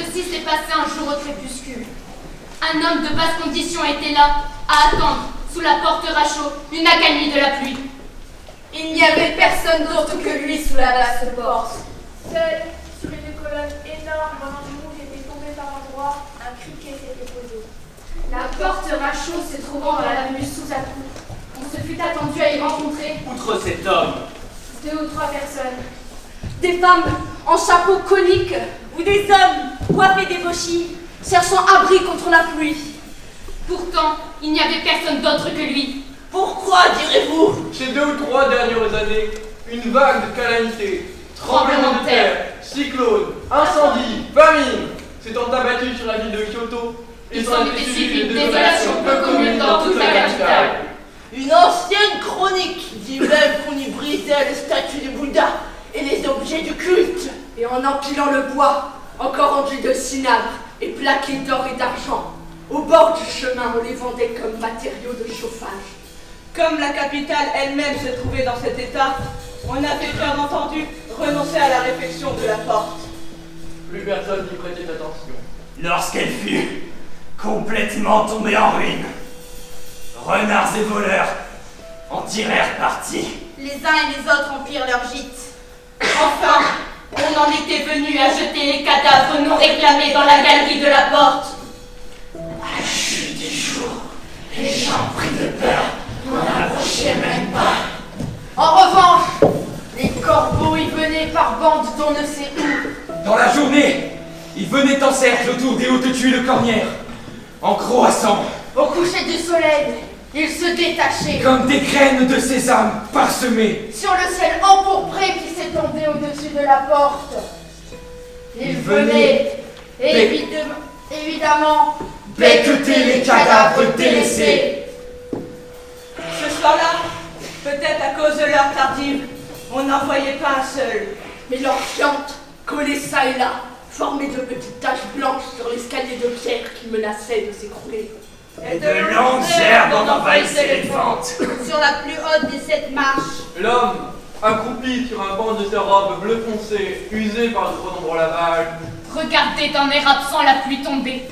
Ceci s'est passé un jour au crépuscule. Un homme de basse condition était là, à attendre, sous la porte Rachot, une accalmie de la pluie. Il n'y avait personne d'autre que lui sous la vaste porte. Seul, sur une colonne énorme venant du monde était tombé par endroits, un criquet s'était posé. La porte Rachot se trouvant dans l'avenue Sous-à-Coup, on se fut attendu à y rencontrer Outre cet homme, 2 ou 3 personnes. Des femmes en chapeau conique Ou des hommes coiffés d'ébauchis, cherchant abri contre la pluie. Pourtant, il n'y avait personne d'autre que lui. pourquoi direz-vous? Ces 2 ou 3 dernières années, une vague de calamités, tremblements de terre, cyclones, incendies, famine, s'étant abattus sur la ville de Kyoto, Il s'en était suivi une désolation peu commune dans toute la capitale. Une ancienne chronique dit même qu'on y brisait les statues du Bouddha et les objets du culte. Et en empilant le bois, encore enduit de cinabre et plaqué d'or et d'argent, au bord du chemin, on les vendait comme matériaux de chauffage. Comme la capitale elle-même se trouvait dans cet état, on avait bien entendu renoncer à la réfection de la porte. plus personne n'y prêtait attention. lorsqu'elle fut complètement tombée en ruine, renards et voleurs en tirèrent parti. Les uns et les autres en firent leur gîte. Enfin, on en était venu à jeter les cadavres non réclamés dans la galerie de la porte. À la chute du jour, les gens pris de peur n'en approchaient même pas. En revanche, les corbeaux y venaient par bandes d'on ne sait où. Dans la journée, ils venaient en cercle autour des hautes tuiles cornières, en croissant, Au coucher du soleil, ils se détachaient comme des graines de sésame parsemées. sur le ciel empourpré qui s'étendait au-dessus de la porte. Ils venaient, évidemment, Becqueter les cadavres délaissés. Ce soir-là, peut-être à cause de l'heure tardive, on n'en voyait pas un seul. mais leurs fientes, collées çà et là, formaient de petites taches blanches sur l'escalier de pierre qui menaçait de s'écrouler. Et de longues herbes en envahissaient les fentes. Sur la plus haute des 7 marches. L'homme, accroupi sur un banc de sa robe bleu foncé, usé par le trop nombreux lavage, Regardait d'un air absent la pluie tombée.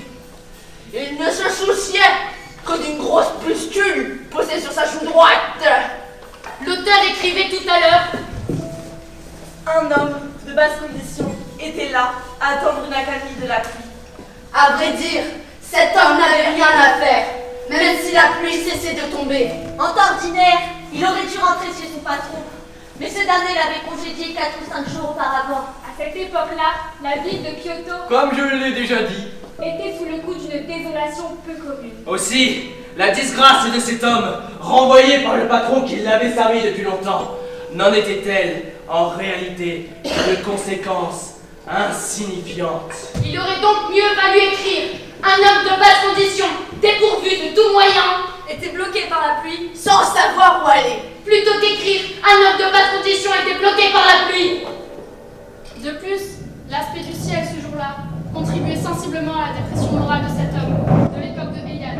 Il ne se souciait que d'une grosse pustule posée sur sa joue droite. L'auteur écrivait tout à l'heure. Un homme de basse condition était là, à attendre une accalmie de la pluie. À vrai dire, cet homme n'avait rien à faire, même si la pluie cessait de tomber. En temps ordinaire, il aurait dû rentrer chez son patron. Mais ce dernier l'avait congédié 4 ou 5 jours auparavant. À cette époque-là, la ville de Kyoto comme je l'ai déjà dit, était sous le coup d'une désolation peu commune. Aussi, la disgrâce de cet homme, renvoyé par le patron qui l'avait servi depuis longtemps, n'en était-elle en réalité que conséquences insignifiantes. Il aurait donc mieux valu écrire un homme de basse condition, dépourvu de tout moyen, Était bloqué par la pluie. Sans savoir où aller. plutôt qu'écrire un homme de basse condition était bloqué par la pluie. De plus, l'aspect du ciel ce jour-là contribuait sensiblement à la dépression morale de cet homme de l'époque de Heian.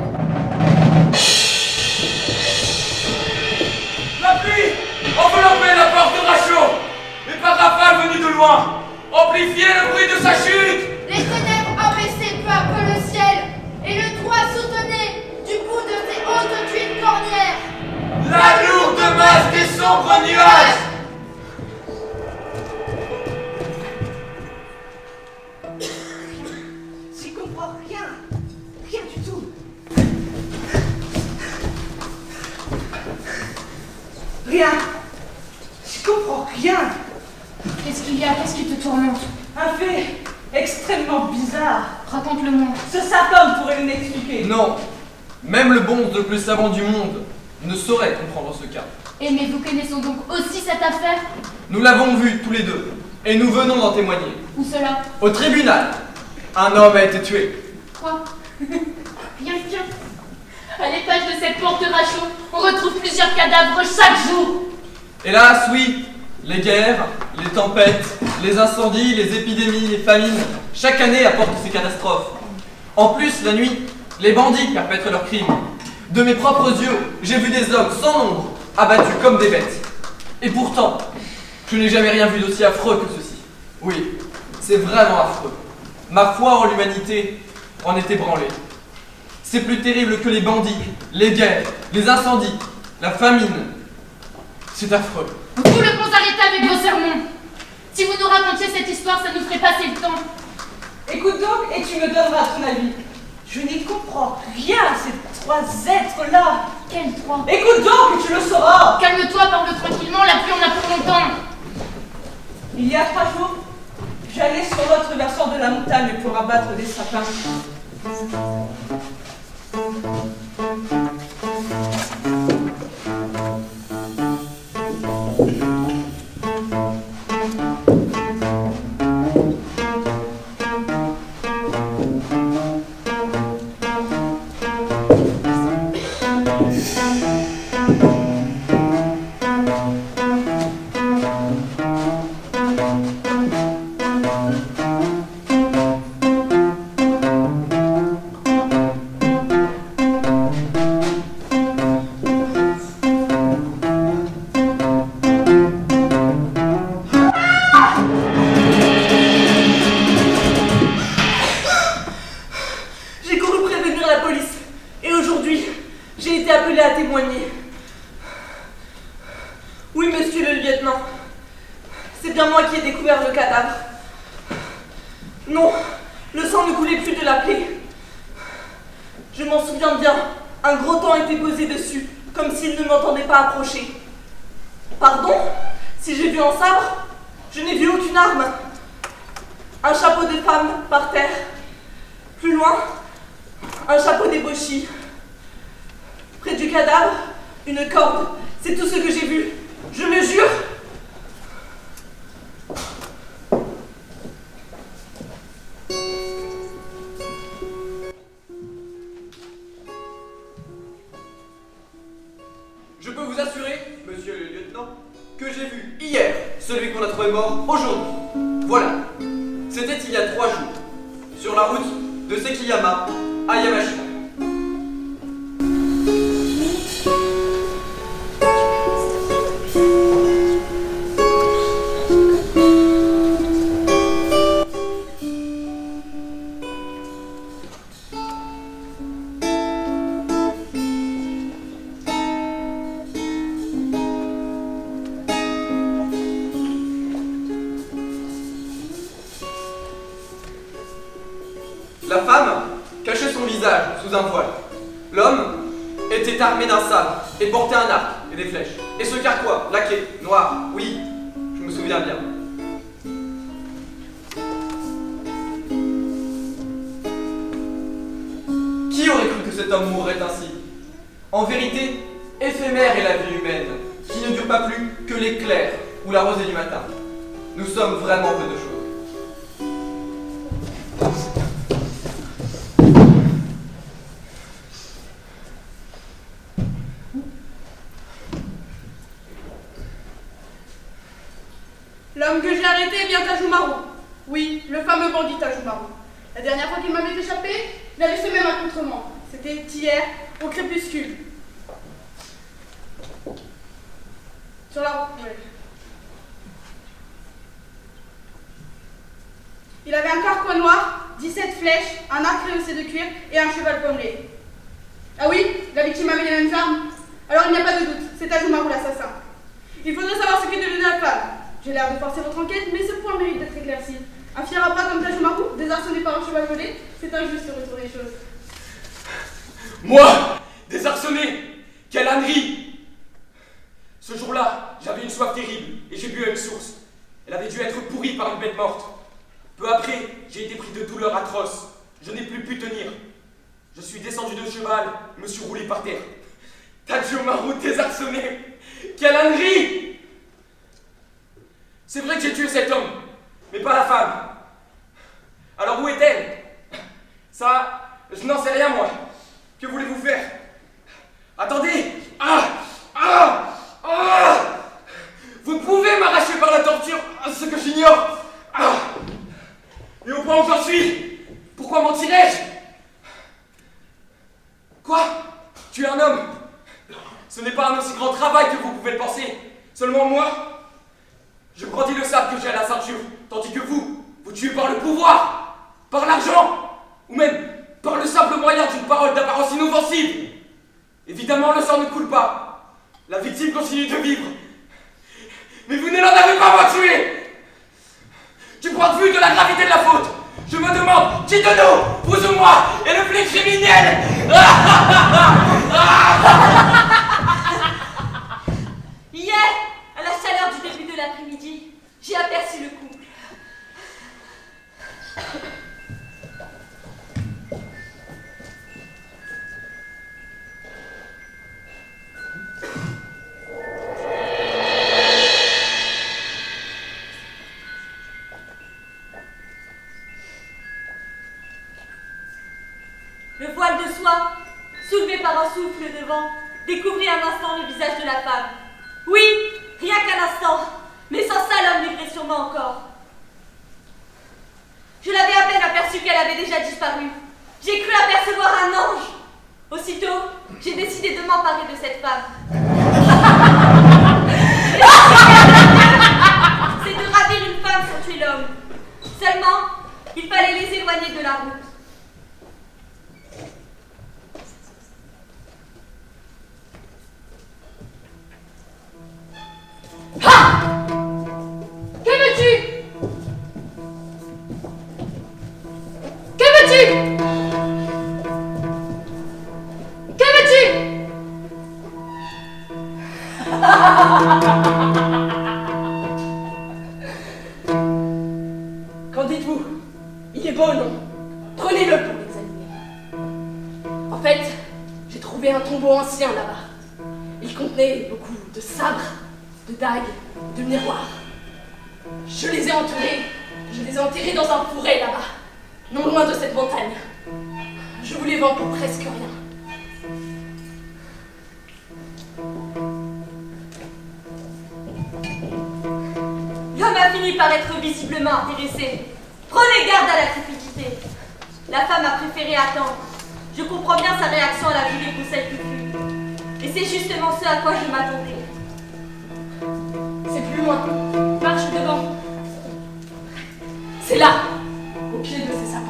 La pluie enveloppait la porte de Rachot, et par rafales venues de loin, amplifiait le bruit de sa chute. Les ténèbres abaissaient peu à peu le ciel, et le toit soutenait du bout de ses hautes tuiles cornières La lourde masse des sombres nuages. J'y comprends rien. Rien du tout. Rien. Je comprends rien. Qu'est-ce qu'il y a? Qu'est-ce qui te tourmente? Un fait extrêmement bizarre. Raconte-le-moi. Ce sapin pourrait nous l'expliquer. non, même le bonze le plus savant du monde ne saurait comprendre ce cas. Et mais vous connaissons donc aussi cette affaire? Nous l'avons vu tous les deux, et nous venons d'en témoigner. Où cela? Au tribunal, un homme a été tué. Quoi? Rien qu'un. À l'étage de cette porte Rachot, on retrouve plusieurs cadavres chaque jour. Hélas, oui, les guerres, les tempêtes, les incendies, les épidémies, les famines, chaque année apportent ces catastrophes. En plus, la nuit, les bandits perpètrent leurs crimes. De mes propres yeux, j'ai vu des hommes sans nombre, abattus comme des bêtes. Et pourtant, je n'ai jamais rien vu d'aussi affreux que ceci. Oui, c'est vraiment affreux. ma foi en l'humanité en est ébranlée. C'est plus terrible que les bandits, les guerres, les incendies, la famine. C'est affreux. Vous pouvez vous arrêter avec vos sermons. Si vous nous racontiez cette histoire, ça nous ferait passer le temps. Écoute donc et tu me donneras ton avis. Je n'y comprends rien à ces trois êtres-là. Quels trois? Écoute donc et tu le sauras. Calme-toi, parle tranquillement, la pluie en a pour longtemps. Il y a 3 jours, j'allais sur l'autre versant de la montagne pour abattre des sapins. Pardon? Si j'ai vu un sabre, je n'ai vu aucune arme. Un chapeau de femme par terre. Plus loin, un chapeau d'ébauchi. Près du cadavre, une corde. C'est tout ce que j'ai vu. Je le jure. Je peux vous assurer, monsieur le lieutenant, que j'ai vu hier celui qu'on a trouvé mort aujourd'hui. Voilà. C'était il y a 3 jours, sur la route de Sekiyama à Yamashita. La femme cachait son visage sous un voile. L'homme était armé d'un sabre et portait un arc et des flèches. Et ce carquois, laqué, noir, oui, je me souviens bien. Qui aurait cru que cet homme mourrait ainsi? En vérité, éphémère est la vie humaine, qui ne dure pas plus que l'éclair ou la rosée du matin. Nous sommes vraiment peu de choses. L'homme que j'ai arrêté est bien Tajumaru. Oui, le fameux bandit Tajumaru. La dernière fois qu'il m'avait échappé, il avait semé un contrement. C'était hier, au crépuscule. Sur la route, oui. Il avait un carquois noir, 17 flèches, un arc rehaussé de cuir et un cheval pommelé. Ah oui, la victime avait les mêmes armes. Alors il n'y a pas de doute, c'est Tajumaru l'assassin. Il faudrait savoir ce qu'est devenue la femme. J'ai l'air de forcer votre enquête, mais ce point mérite d'être éclairci. Un fier à bras comme Tajumaru, désarçonné par un cheval volé, c'est injuste de retourner les choses. Moi, désarçonné, quelle ânerie! Ce jour-là, j'avais une soif terrible et j'ai bu à une source. Elle avait dû être pourrie par une bête morte. Peu après, j'ai été pris de douleurs atroces. Je n'ai plus pu tenir. Je suis descendu de cheval et me suis roulé par terre. Tajumaru désarçonné, quelle ânerie! C'est vrai que j'ai tué cet homme, mais pas la femme. Alors où est-elle? Ça, je n'en sais rien, moi. Que voulez-vous faire? Attendez! Vous pouvez m'arracher par la torture ce que j'ignore. Et au point où j'en suis, pourquoi mentirais-je? Quoi? Tu es un homme? Ce n'est pas un aussi grand travail que vous pouvez le penser. Seulement moi, je brandis le sabre que j'ai à la ceinture, tandis que vous tuez par le pouvoir. par l'argent, ou même par le simple moyen d'une parole d'apparence inoffensive. Évidemment, le sang ne coule pas. La victime continue de vivre. Mais vous ne l'en avez pas tué. Du point de vue de la gravité de la faute, je me demande qui de nous, vous ou moi, est le plus criminel. Hier, à la chaleur du début de l'après-midi, j'ai aperçu le couple. Le voile de soie, soulevé par un souffle de vent, découvrit un instant le visage de la femme. Oui, rien qu'un instant, mais sans ça l'homme vivrait sûrement encore. Je l'avais à peine aperçue qu'elle avait déjà disparu. J'ai cru apercevoir un ange. Aussitôt, j'ai décidé de m'emparer de cette femme. C'est de ravir une femme sans tuer l'homme. Seulement, il fallait les éloigner de la route. Ah! Que veux-tu? Que veux-tu? Que veux-tu? Qu'en dites-vous? Il est beau, non? Prenez-le pour l'examiner. En fait, j'ai trouvé un tombeau ancien là-bas. Il contenait beaucoup de sabres, de dagues, de miroirs. Je les ai entourés, je les ai enterrés dans un fourré là-bas, non loin de cette montagne. Je vous les vends pour presque rien. L'homme a fini par être visiblement intéressé. Prenez garde à la cupidité. La femme a préféré attendre. Je comprends bien sa réaction à la vue des conseils que fut. Et c'est justement ce à quoi je m'attendais. C'est plus loin. Marche devant. C'est là, au pied de ces sapins.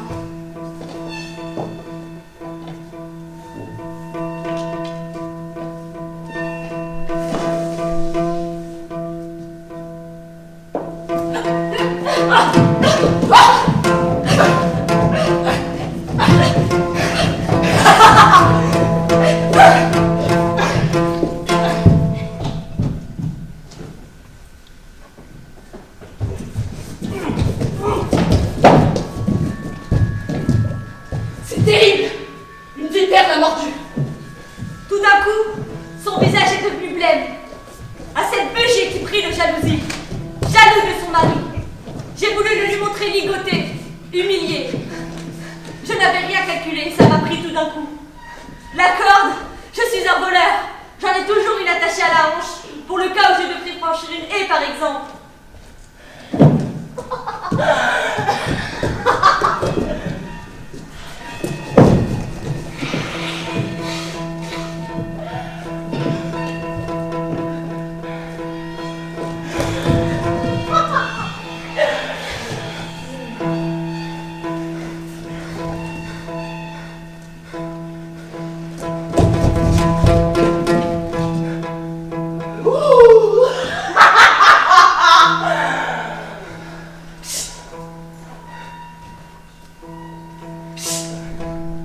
C'est terrible! Une vipère l'a mordu. Tout d'un coup, son visage est devenu blême. À cette vue, j'ai été pris de jalousie. Jaloux de son mari. J'ai voulu le lui montrer ligoté, humilié. Je n'avais rien calculé, ça m'a pris tout d'un coup. La corde, je suis un voleur. J'en ai toujours une attachée à la hanche, pour le cas où je devrais franchir une haie, par exemple.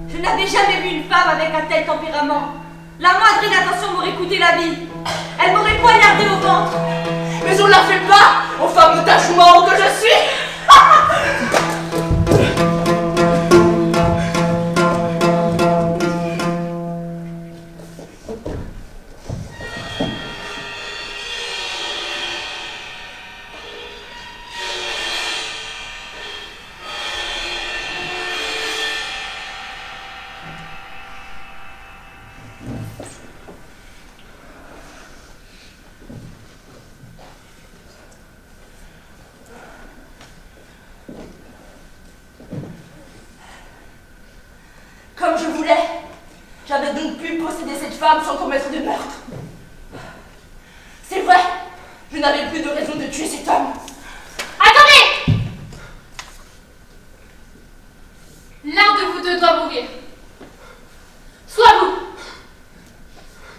Je n'avais jamais vu une femme avec un tel tempérament. La moindre inattention m'aurait coûté la vie. Elle m'aurait poignardé au ventre. Mais on ne la fait pas, aux femmes d'achouement que je suis! Comme je voulais, j'avais donc pu posséder cette femme sans commettre de meurtre. C'est vrai, je n'avais plus de raison de tuer cet homme. Attendez! deux doit mourir. Soit vous,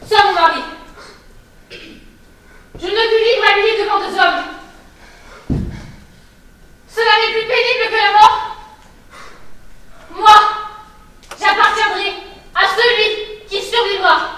soit mon mari. Je ne puis vivre habillée devant deux hommes. Cela n'est plus pénible que la mort. Moi, j'appartiendrai à celui qui survivra.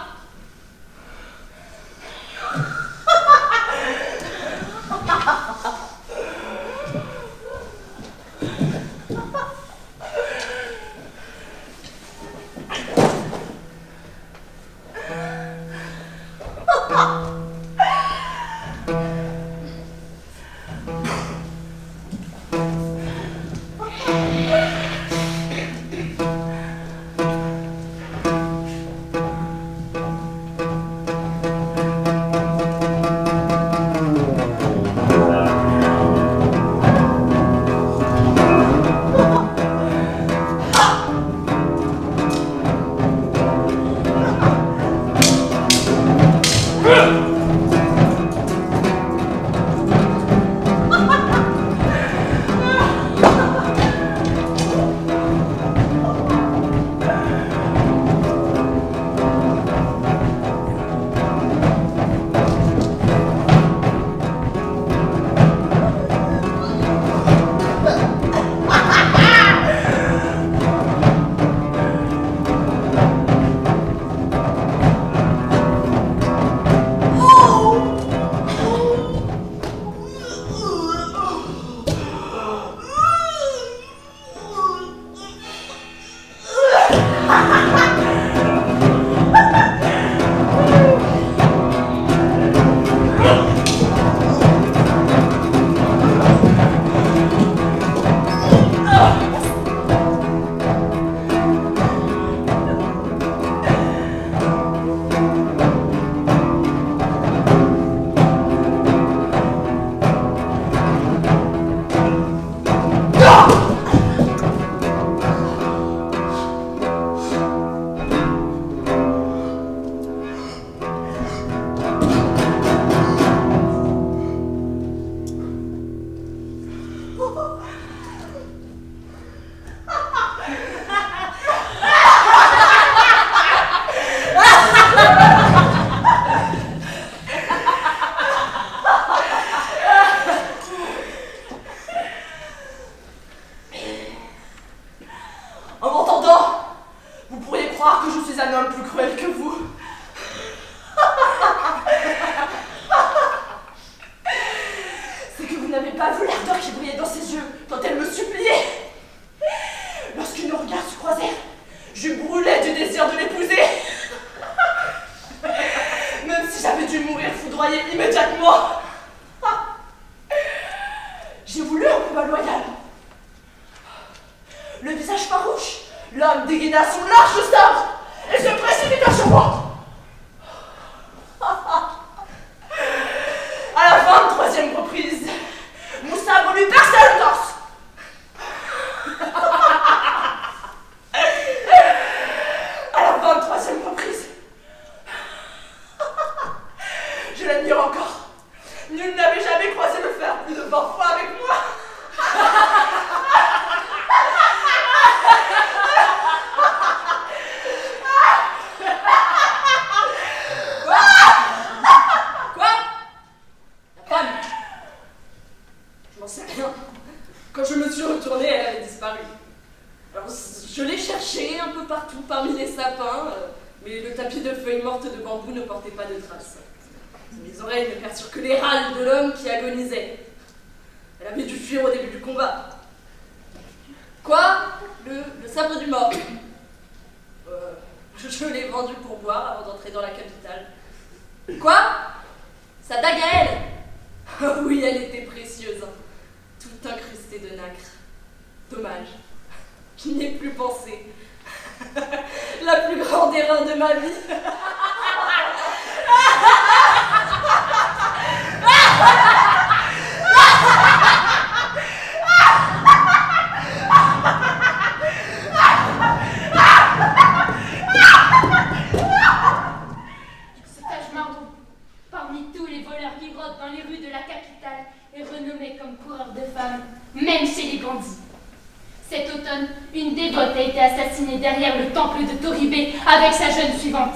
Cet automne, une dévote a été assassinée derrière le temple de Toribé avec sa jeune suivante.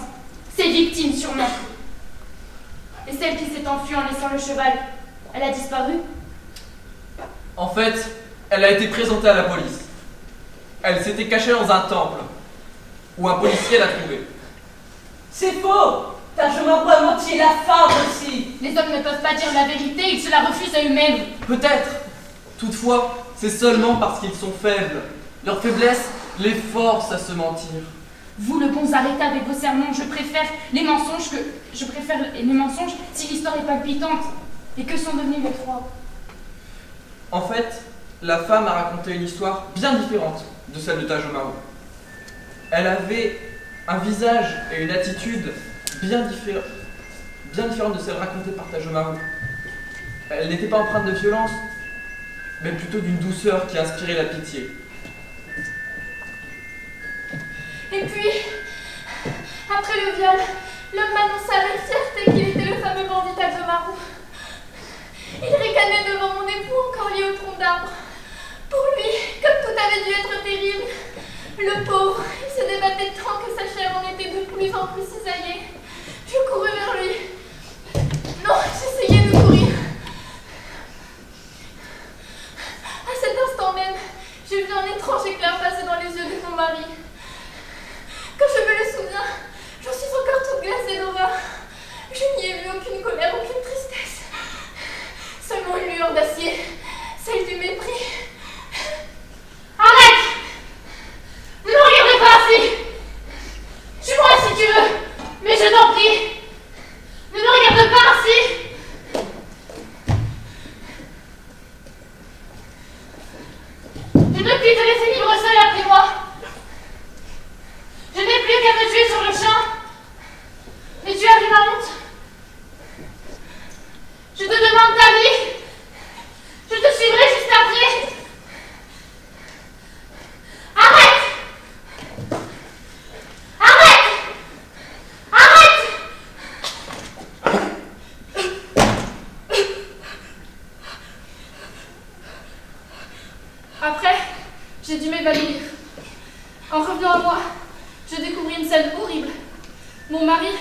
Ses victimes sûrement. Et celle qui s'est enfuie en laissant le cheval, elle a disparu? En fait, elle a été présentée à la police. Elle s'était cachée dans un temple, où un policier l'a trouvée. C'est faux! Tajomaru a menti, la femme aussi! Les hommes ne peuvent pas dire la vérité, ils se la refusent à eux-mêmes. Peut-être. Toutefois, c'est seulement parce qu'ils sont faibles. Leur faiblesse les force à se mentir. Vous, le bon arrêtez avec vos sermons, je préfère les mensonges si l'histoire est palpitante. Et que sont devenus les trois? En fait, la femme a raconté une histoire bien différente de celle de Tajomaru. Elle avait un visage et une attitude bien différentes de celles racontées par Tajomaru. Elle n'était pas empreinte de violence, mais plutôt d'une douceur qui inspirait la pitié. Et puis, après le viol, l'homme m'annonça avec fierté qu'il était le fameux bandit Tajomaru. Il ricanait devant mon époux encore lié au tronc d'arbre. Pour lui, comme tout avait dû être terrible, le pauvre, il se débattait tant que sa chair en était de plus en plus cisaillée. Je courus vers lui. Non, j'essayais de courir. À cet instant même, j'ai vu un étrange éclair passer dans les yeux de mon mari. Quand je me le souviens, j'en suis encore toute glacée d'horreur. Je n'y ai vu aucune colère, aucune tristesse. Seulement une lueur d'acier, celle du mépris. Arrête! Ne me regardez pas ainsi! Tue-moi si tu veux, mais je t'en prie, ne me regarde pas ainsi! Je ne puis te laisser libre seul après moi. Je n'ai plus qu'à me tuer sur le champ. Mais tu as vu ma honte? Je te demande ta vie. Je te suivrai juste après. Arrête! Arrête! Arrête! Après, j'ai dû m'évanouir. En revenant à moi, je découvris une scène horrible. Mon mari,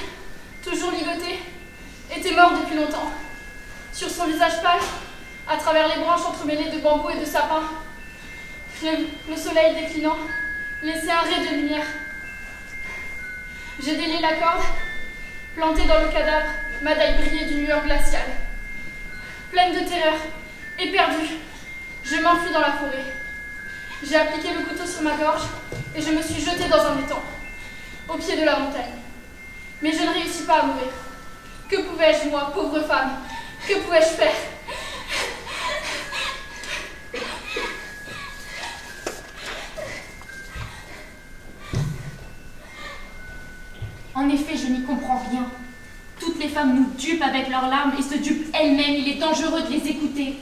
toujours ligoté, était mort depuis longtemps. Sur son visage pâle, à travers les branches entremêlées de bambous et de sapins, le soleil déclinant laissait un ray de lumière. J'ai délié la corde, plantée dans le cadavre, ma dague brillait d'une lueur glaciale. Pleine de terreur, éperdue, je m'enfuis dans la forêt. J'ai appliqué le couteau sur ma gorge et je me suis jetée dans un étang, au pied de la montagne. Mais je ne réussis pas à mourir. Que pouvais-je, moi, pauvre femme? Que pouvais-je faire? En effet, je n'y comprends rien. Toutes les femmes nous dupent avec leurs larmes et se dupent elles-mêmes. Il est dangereux de les écouter.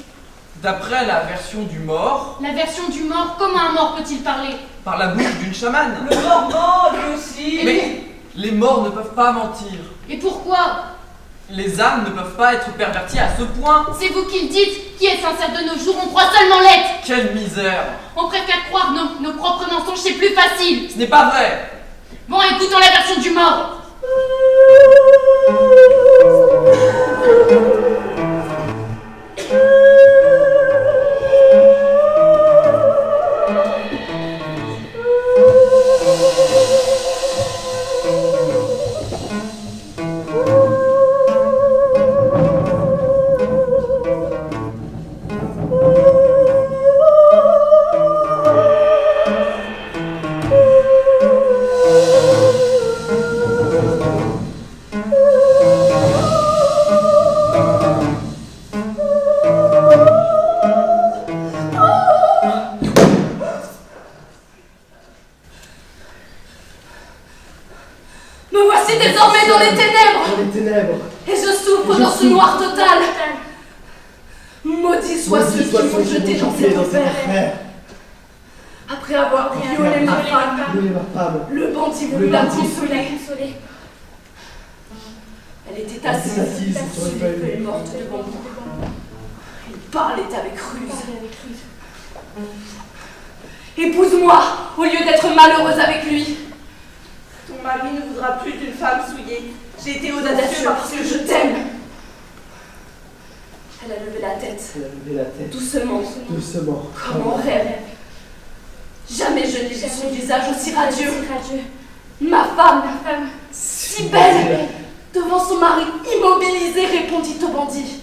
D'après la version du mort... La version du mort, comment un mort peut-il parler? Par la bouche d'une chamane. Le mort ment, lui aussi. Mais les morts ne peuvent pas mentir. Et pourquoi? Les âmes ne peuvent pas être perverties à ce point. C'est vous qui le dites. Qui est sincère de nos jours? On croit seulement l'être. Quelle misère. On préfère croire nos propres mensonges, c'est plus facile. Ce n'est pas vrai. Bon, écoutons la version du mort. Me voici désormais dans les ténèbres. Et je souffre dans ce noir total. Maudits soient ceux qui m'ont jeté dans cet enfer. Après avoir violé ma femme, le bandit vous l'a consolée. Elle était assise sur une feuille morte de bambou. Il parlait avec ruse. Épouse-moi au lieu d'être malheureuse avec lui. Ton mari ne voudra plus d'une femme souillée. J'ai été Audacieux audacieux parce que je t'aime. Elle a levé la tête. Elle a levé la tête. Doucement. Doucement. Comme en rêve. Jamais je n'ai vu son visage aussi radieux. Ma femme, si belle, devant son mari immobilisé, répondit au bandit.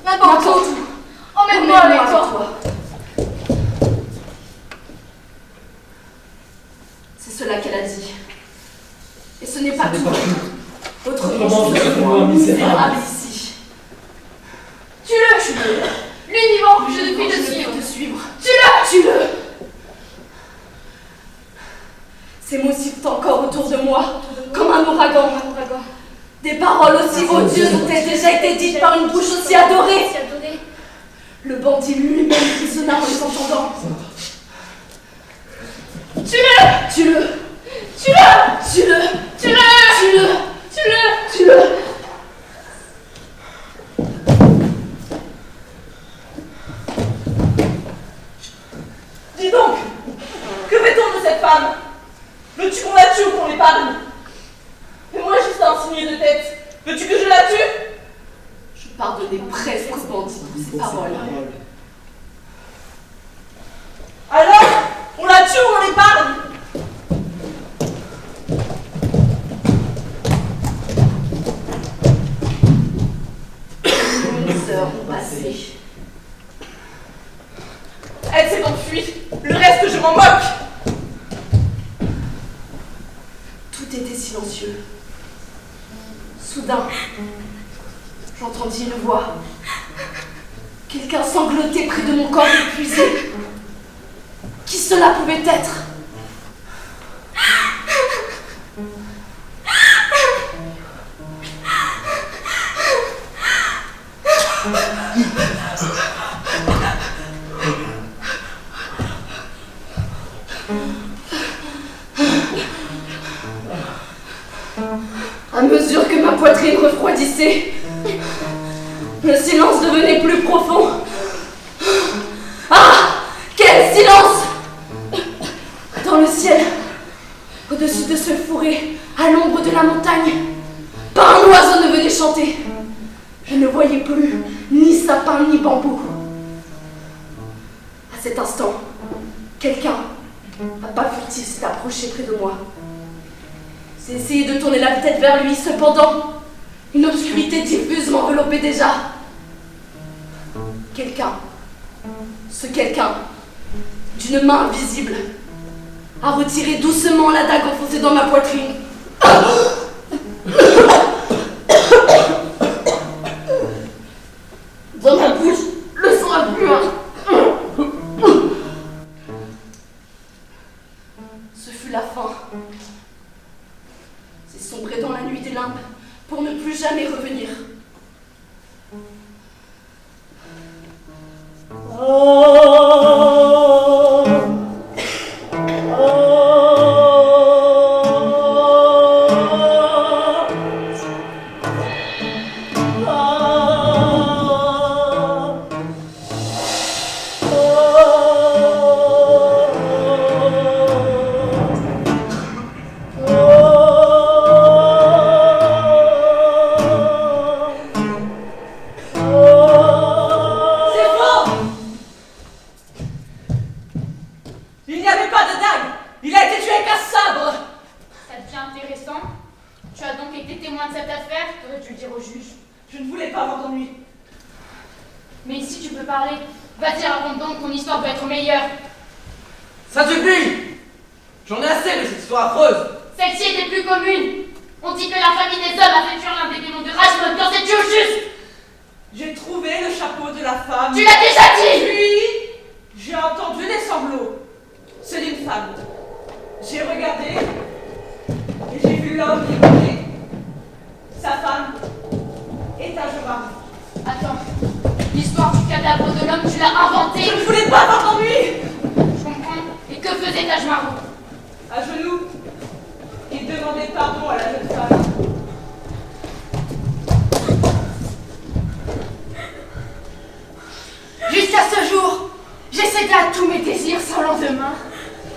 N'importe où. Emmène-moi avec toi. C'est cela qu'elle a dit. Et ce n'est pas tout. Autrement, je je serais serais misérable ici. Tue-le. Lui vivant, je ne puis te suivre. Tue-le. Tue-le. Ces mots sifflent encore autour de moi, comme un ouragan. Des paroles aussi odieuses ont-elles déjà été dites par une bouche aussi adorée. Le bandit lui-même frissonna en les entendant. Tue-le. Tue-le. Tue-le. Tue-le. Tue-le. Tue-le. Tue-le. Tue-le. Dis donc, que fait-on de cette femme? Veux-tu qu'on la tue ou qu'on l'épargne? Fais-moi juste un signe de tête. Veux-tu que je la tue? Je pardonnais presque au bandit pour ces paroles. Alors, on la tue ou on l'épargne? Les heures ont passé. Elle s'est enfuie. Le reste, je m'en moque. Tout était silencieux. Soudain, j'entendis une voix. Quelqu'un sanglotait près de mon corps épuisé. Qui cela pouvait être? À mesure que ma poitrine refroidissait, le silence devenait plus profond. Ah! Quel silence! Dans le ciel, au-dessus de ce fourré, à l'ombre de la montagne, pas un oiseau ne venait chanter. Je ne voyais plus ni sapin ni bambou. À cet instant, quelqu'un, à pas furtif, s'est approché près de moi. J'ai essayé de tourner la tête vers lui, cependant, une obscurité diffuse m'enveloppait déjà. Quelqu'un, ce quelqu'un, d'une main invisible, a retiré doucement la dague enfoncée dans ma poitrine. Dans ma bouche, le sang a plu. Ce fut la fin. C'est sombrer dans la nuit des limbes pour ne plus jamais revenir.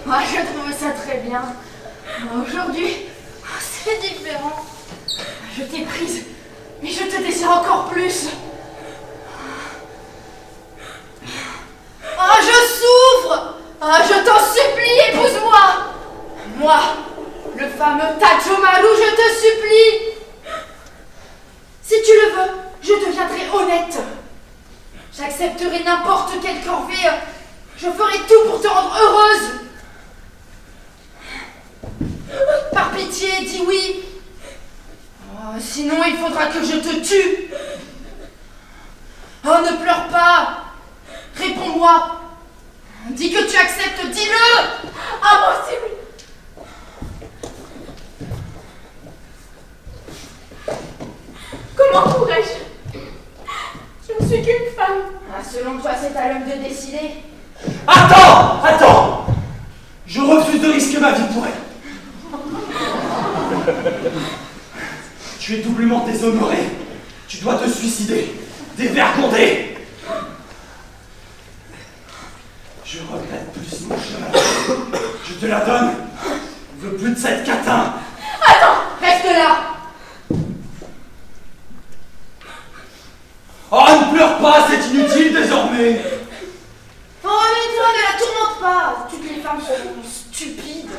Ah, je trouve ça très bien. Aujourd'hui, c'est différent. Je t'ai prise, mais je te désire encore plus. Ah, je souffre! Ah, je t'en supplie, épouse-moi! Moi, le fameux Tajomaru, je te supplie! Si tu le veux, je deviendrai honnête. J'accepterai n'importe quelle corvée. Je ferai tout pour te rendre heureuse. Par pitié, dis oui. Oh, sinon, il faudra que je te tue. Oh, ne pleure pas. Réponds-moi. Dis que tu acceptes, dis-le. Impossible. Comment pourrais-je? Je ne suis qu'une femme. Ah, selon toi, c'est à l'homme de décider. Attends! Je refuse de risquer ma vie pour elle. Tu es doublement déshonoré. Tu dois te suicider. Dévergondé. Je regrette plus mon chemin. Je te la donne. Je veux plus de cette catin. Attends, reste là. Oh, ne pleure pas, c'est inutile désormais. Oh, mais toi, ne la tourmente pas. Toutes les femmes sont stupides.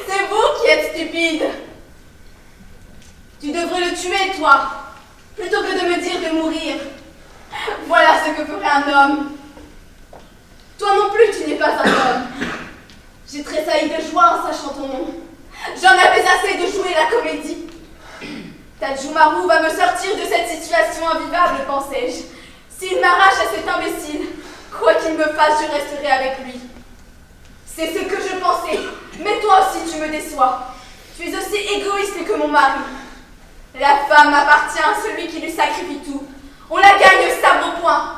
C'est vous qui êtes stupide. Tu devrais le tuer, toi, plutôt que de me dire de mourir. Voilà ce que ferait un homme. Toi non plus, tu n'es pas un homme. J'ai tressailli de joie en sachant ton nom. J'en avais assez de jouer la comédie. Tajomaru va me sortir de cette situation invivable, pensais-je. S'il m'arrache à cet imbécile, quoi qu'il me fasse, je resterai avec lui. C'est ce que je pensais, mais toi aussi tu me déçois. Tu es aussi égoïste que mon mari. La femme appartient à celui qui lui sacrifie tout. On la gagne sabre au poing.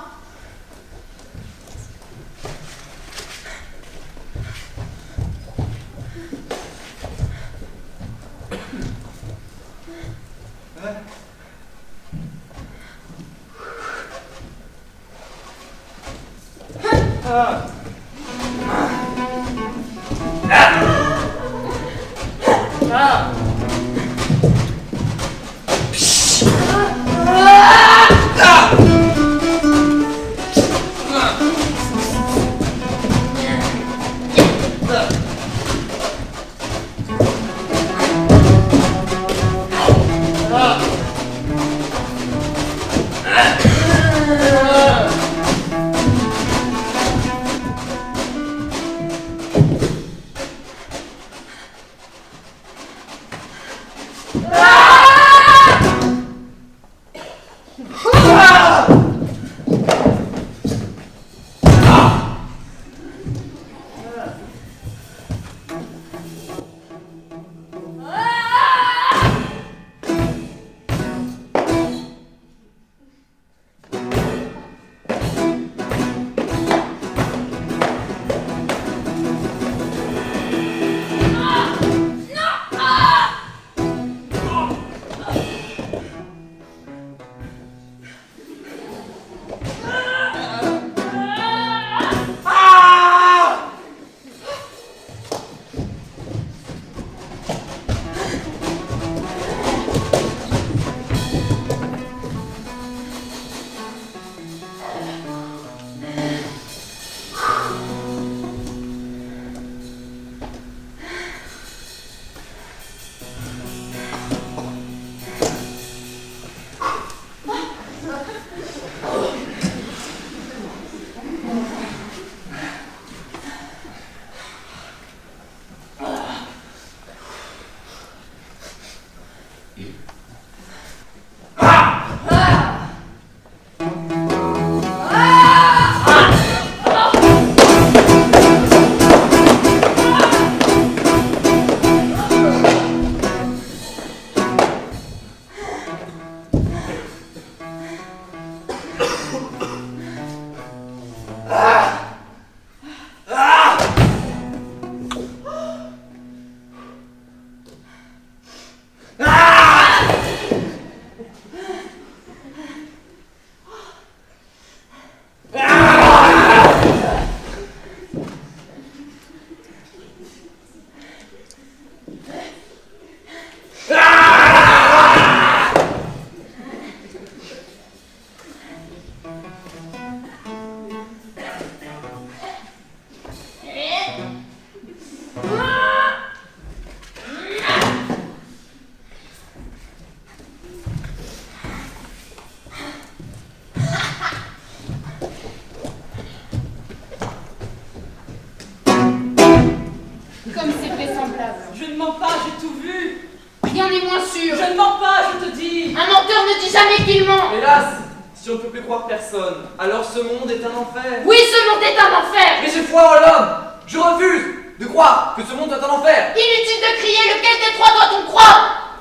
Je ne mens pas, j'ai tout vu. Rien n'est moins sûr. Je ne mens pas, je te dis. Un menteur ne dit jamais qu'il ment. Hélas, si on ne peut plus croire personne, alors ce monde est un enfer. Oui, ce monde est un enfer. Mais j'ai foi en l'homme. Je refuse de croire que ce monde est un enfer. Inutile de crier, lequel des trois doit-on croire?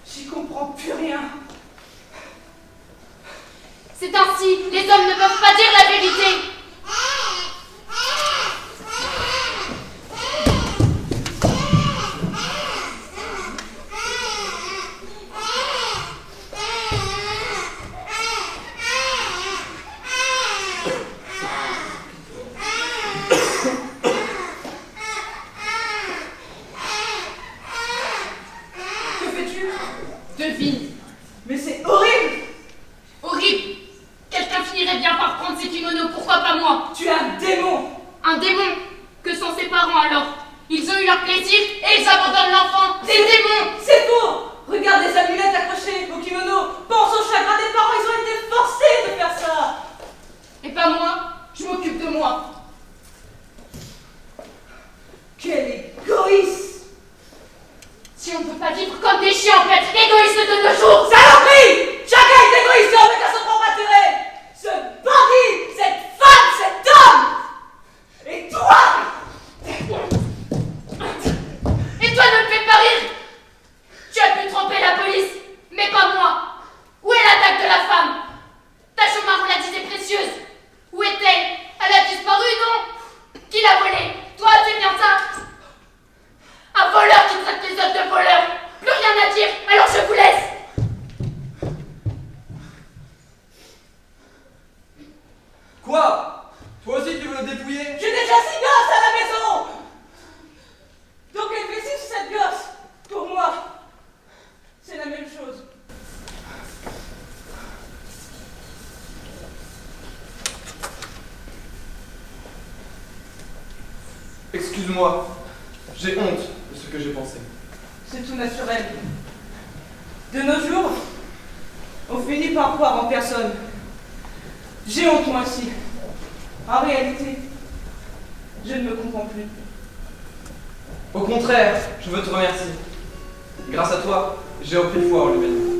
J'y comprends plus rien. C'est ainsi, les hommes ne peuvent pas dire la vérité. Que fais-tu? Devine. Mais c'est horrible. Horrible. Quelqu'un finirait bien par prendre ses kimonos, pourquoi pas moi? Tu es un démon. Un démon. Que sont ses parents alors? Ils ont eu leur plaisir et ils abandonnent l'enfant. Des démons. C'est faux. Regarde les amulettes accrochées au kimono. Pense au chagrin des parents, ils ont été forcés de faire ça. Et pas moi. Je m'occupe de moi. Quel égoïste. Si on ne peut pas vivre comme des chiens, on peut être égoïste de nos jours. Saloperie. Chacun est égoïste et en veut qu'à son propre intérêt. Ce bandit, cette femme, cet homme. Et toi. Et toi ne me fais pas rire. Tu as pu tromper la police, mais pas moi. Où est l'attaque de la femme? Ta Chomaru la disait précieuse. Où est-elle? Elle a disparu, non? Qui l'a volée? Toi, c'est bien ça? Un voleur qui traite les autres de voleurs. Plus rien à dire, alors je vous laisse. Quoi? Toi aussi tu veux le dépouiller? J'ai déjà 6 gosses à la maison. Donc élever 6 ou 7 gosses, pour moi, c'est la même chose. Excuse-moi, j'ai honte de ce que j'ai pensé. C'est tout naturel. De nos jours, on finit par croire en personne. J'ai honte moi aussi. En réalité, je ne me comprends plus. Au contraire, je veux te remercier. Grâce à toi, j'ai repris foi en l'humanité.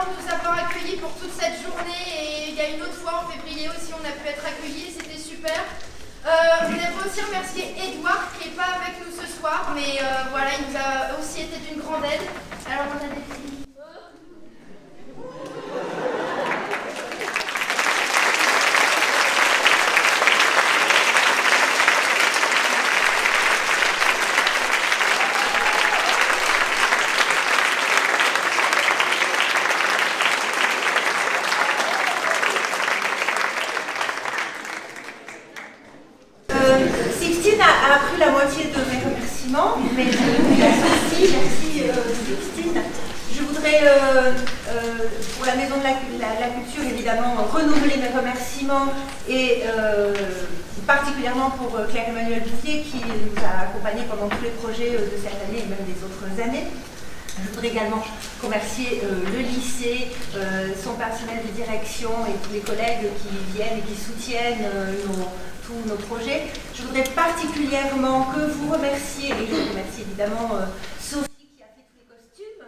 de nous avoir accueillis pour toute cette journée. Et il y a une autre fois, en février aussi, on a pu être accueillis. C'était super. Je voudrais aussi remercier Edouard qui n'est pas avec nous ce soir, mais voilà, il nous a aussi été d'une grande aide. Alors on a des petits... Sixtine a pris la moitié de mes remerciements, mais merci Sixtine. Je voudrais, pour la Maison de la Culture, évidemment, renouveler mes remerciements et particulièrement pour Claire-Emmanuelle Bouvier qui nous a accompagnés pendant tous les projets de cette année et même des autres années. Je voudrais également remercier le lycée, son personnel de direction et tous les collègues qui viennent et qui soutiennent tous nos projets. Je voudrais particulièrement que vous remerciez, et je remercie évidemment Sophie qui a fait tous les costumes.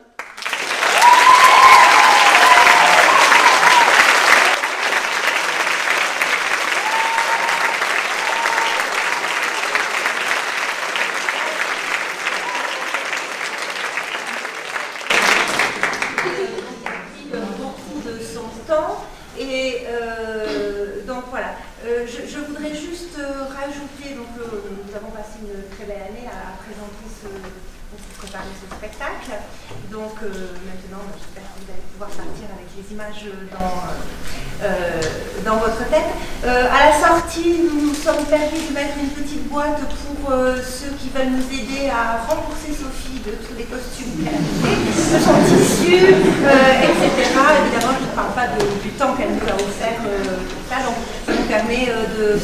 Beaucoup de son temps et donc voilà. Je voudrais juste rajouter, donc nous avons passé une très belle année à présenter préparer ce spectacle. Donc maintenant, j'espère que vous allez pouvoir partir avec les images dans votre tête. À la sortie, nous nous sommes permis de mettre une petite boîte pour ceux qui veulent nous aider à rembourser Sophie de tous les costumes qu'elle a fait, de son tissu, etc. Évidemment, je ne parle pas du temps qu'elle nous a offert pour ça, donc ça nous permet de